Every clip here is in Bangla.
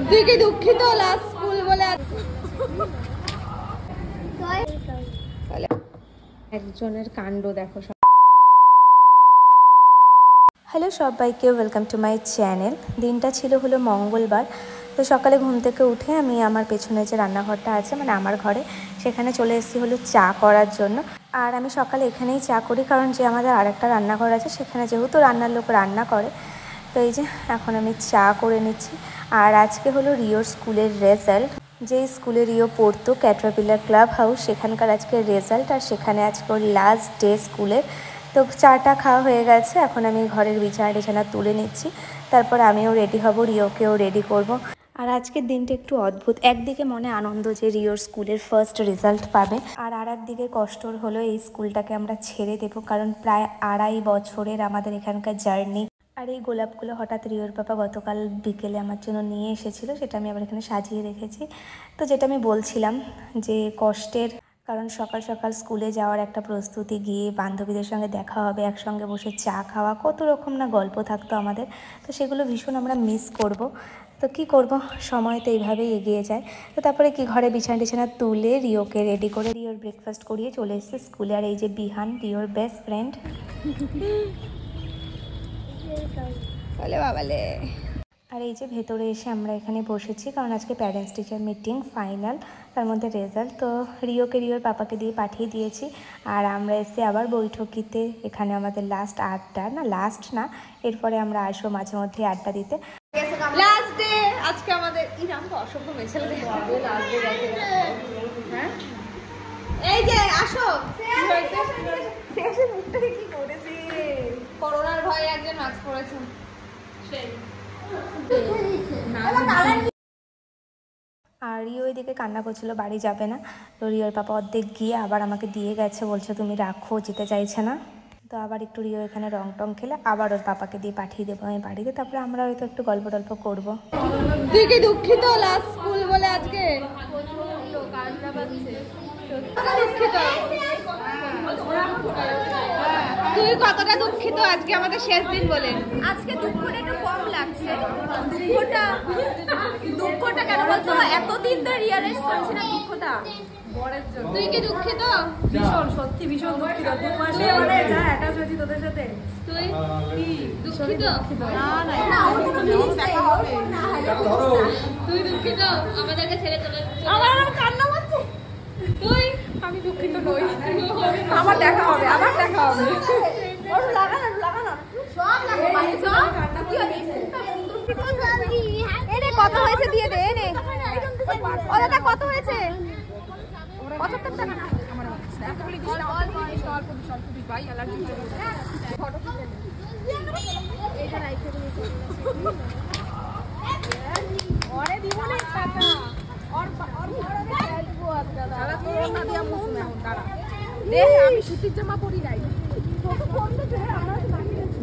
তুই কি দুঃখিত লাস্ট স্কুল বলে? একজনের কাণ্ড দেখো। হ্যালো সবাইকে, ওয়েলকাম টু মাই চ্যানেল। দিনটা ছিল হলো মঙ্গলবার। তো সকালে ঘুম থেকে উঠে আমি আমার পেছনে যে রান্নাঘরটা আছে, মানে আমার ঘরে, সেখানে চলে এসেছি হলো চা করার জন্য। আর আমি সকালে এখানেই চা করি, কারণ যে আমাদের আরেকটা রান্নাঘর আছে সেখানে যেহেতু রান্নার লোক রান্না করে, তো এই যে এখন আমি চা করে নিচ্ছি। আর আজকে হলো রিওর স্কুলের রেজাল্ট। যেই স্কুলে রিও পড়তো, ক্যাটারপিলার ক্লাব হাউস, সেখানকার আজকে রেজাল্ট। আর সেখানে আজকে লাস্ট ডে স্কুলের। তো চাটা খাওয়া হয়ে গেছে, এখন আমি ঘরের বিছানা তুলে নিচ্ছি। তারপর আমিও রেডি হব, রিওকেও রেডি করব। আর আজকের দিনটা একটু অদ্ভুত। একদিকে মনে আনন্দ যে রিওর স্কুলের ফার্স্ট রেজাল্ট পাবে, আর একদিকে কষ্টর হলো এই স্কুলটাকে আমরা ছেড়ে দেবো, কারণ প্রায় 2.5 বছরের আমাদের এখানকার জার্নি। আর এই গোলাপগুলো হঠাৎ রিওর পাপা গতকাল বিকেলে আমার জন্য নিয়ে এসেছিলো, সেটা আমি আবার এখানে সাজিয়ে রেখেছি। তো যেটা আমি বলছিলাম যে কষ্টের, কারণ সকাল সকাল স্কুলে যাওয়ার একটা প্রস্তুতি, গিয়ে বান্ধবীদের সঙ্গে দেখা হবে, একসঙ্গে বসে চা খাওয়া, কত রকম না গল্প থাকতো আমাদের। তো সেগুলো ভীষণ আমরা মিস করব। তো কি করব, সময় তো এইভাবেই এগিয়ে যায়। তো তারপরে কি, ঘরে বিছানা তুলে রিওকে রেডি করে রিওর ব্রেকফাস্ট করিয়ে চলে এসেছে স্কুলে। আর এই যে বিহান, রিওর বেস্ট ফ্রেন্ড। বাবালে। আর এই যে ভেতরে এসে আমরা এখানে বসেছি, কারণ আজকে প্যারেন্টস টিচার মিটিং ফাইনাল, তার মধ্যে রেজাল্ট। তো রিওকে রিওর পাপাকে দিয়ে পাঠিয়ে দিয়েছি। আর আমরা এসে আবার বৈঠকিতে, এখানে আমাদের লাস্ট আড্ডা, না লাস্ট না, এরপরে আমরা আসবো মাঝে মধ্যে আড্ডা দিতে। লাস্ট ডে আজকে আমাদের। ইরাম তো অসভ্য মেছেলে দেখো। হ্যাঁ এই যে আসো, মুখটাকে কি করেছে? করোনার ভয়ে একজন মাস্ক পরেছেন। আর রিও এদিকে কান্না করছিল, বাড়ি যাবে না। তো রিওর পাপা অর্ধেক গিয়ে আবার আমাকে দিয়ে গেছে, বলছে তুমি রাখো, যেতে চাইছে না। তো আবার একটু রিও এখানে রং টং খেলে আবার ওর পাপাকে দিয়ে পাঠিয়ে দেবো আমি বাড়িতে। তারপরে আমরা হয়তো একটু গল্প টল্প করবো। তুই কি দুঃখিত লাস্ট স্কুল বলে আজকে? তুই কতটা দুঃখিত আজকে আমাদের শেষ দিন বলে? আজকে দুঃখটা একটু কম লাগছে। দুঃখটা কেন বলতো, এতদিন ধরে রিয়ালাইজ করছি না দুঃখটা। তুই কি দুঃখিত? ভীষণ, সত্যি ভীষণ দুঃখিত। 2 মাসে মানে যা অ্যাটাচ হয়েছি তোদের সাথে। তুই কি দুঃখিত? না ওর কোনো ফিলিংস দেখা হবে না। তুই দুঃখিত আমাদেরকে ছেড়ে চলে? আমার কান্না পাচ্ছে। তুই? আমি দুঃখিত নই, আমার দেখা হবে, আবার দেখা হবে। ওর লাগা না সব লাগবে, মানে সব কান্না কি হবে? এনে কত হয়েছে দিয়ে দে, এনে ওটা কত হয়েছে? 75 টাকা না আমার এত বলি দিস না, অল্প দিস ভাই, অ্যালার্জি ফটো তুলে এইটা রাইখে দিই। ওরে দিব না টাকা, আর দেবো আপনারা। দাদা তো না দিয়া মুছ না এখন, দাঁড়া দে, আমি সুতির জামা পরি নাই। ফটো ফোন দে, আমরা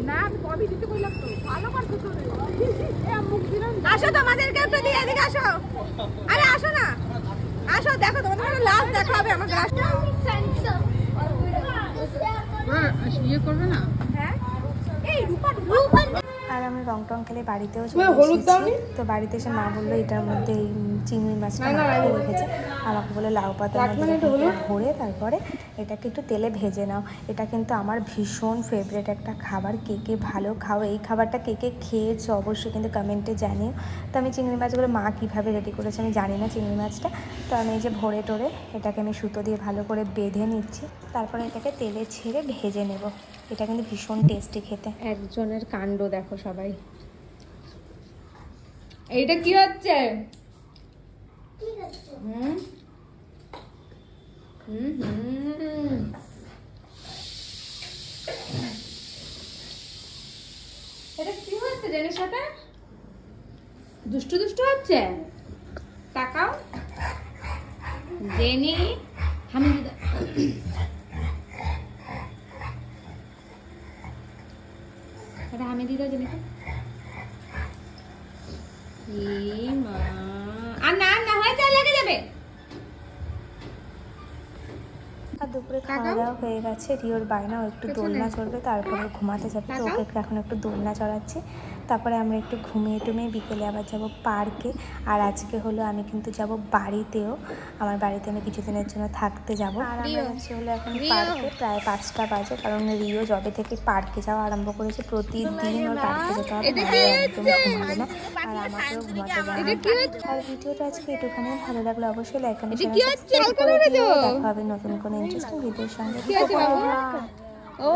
না আমি কবি দিতে কইলাম তো, ভালো করে তো রে। এ মুখ দিলাম। আসো তোমাদেরকে একটু দিয়ে, এদিকে আসো। আরে আসো না, আসো, দেখো তোমাদের লাস্ট দেখা হবে আমাকে। ইয়ে করবে না? হ্যাঁ এই রূপা। আর আমরা রং টং খেলে বাড়িতেও চলে এসেছি। তো বাড়িতে এসে মা বললো এটার মধ্যে এই চিংড়ি মাছটা মাখিয়ে রেখেছে। আমাকে বলে লাউ পাতা ভরে তারপরে এটাকে একটু তেলে ভেজে নাও। এটা কিন্তু আমার ভীষণ ফেভারিট একটা খাবার। কে কে ভালো খাও এই খাবারটা, কে কে খেয়েছো অবশ্যই কিন্তু কমেন্টে জানিও। তো আমি চিংড়ি মাছগুলো মা কীভাবে রেডি করেছে আমি জানি না চিংড়ি মাছটা। তো আমি এই যে ভরে টোরে এটাকে আমি সুতো দিয়ে ভালো করে বেঁধে নিচ্ছি, তারপরে এটাকে তেলে ছেড়ে ভেজে নেব। এটা কিন্তু ভীষণ টেস্টি খেতে। একজনের কাণ্ড দেখো সবাই। এইটা কি হচ্ছে? এটা কি হচ্ছে জেনের সাথে? দুষ্টু হচ্ছে? তাকাও জেনি, হামিদা। এটা হামিদিদা জেনিকে। আর না হয়ে লেগে যাবে। আর দুপুরে খাওয়া দাওয়া হয়ে গেছে। রিওর বায়না, ও একটু দোলনা চড়বে, তারপরে ঘুমাতে যাবে। তো ওকে এখন একটু দোলনা চড়াচ্ছি। তারপরে আমরা একটু ঘুমিয়ে টুমিয়ে বিকেলে আবার যাব পার্কে। আর আজকে হলো আমি কিন্তু যাব বাড়িতেও, আমার বাড়িতে আমি কিছুদিনের জন্য থাকতে যাব। আর আমরা যাচ্ছি হলো এখন পার্কে, প্রায় 5টা বাজে, কারণ রিও যবে থেকে পার্কে যাওয়া আরম্ভ করেছে প্রতিদিন ওর পার্কে যেতে হবে, একদম ঘুমাবে না, আর আমাকেও ঘুমাতে দেয় না। আর ভিডিওটা আজকে একটুখানি ভালো লাগলো অবশ্যই লাইক এন্ড সাবস্ক্রাইব করে দিও। দেখা হবে নতুন কোনো ইন্টারেস্টিং ভিডিওর সঙ্গে। ও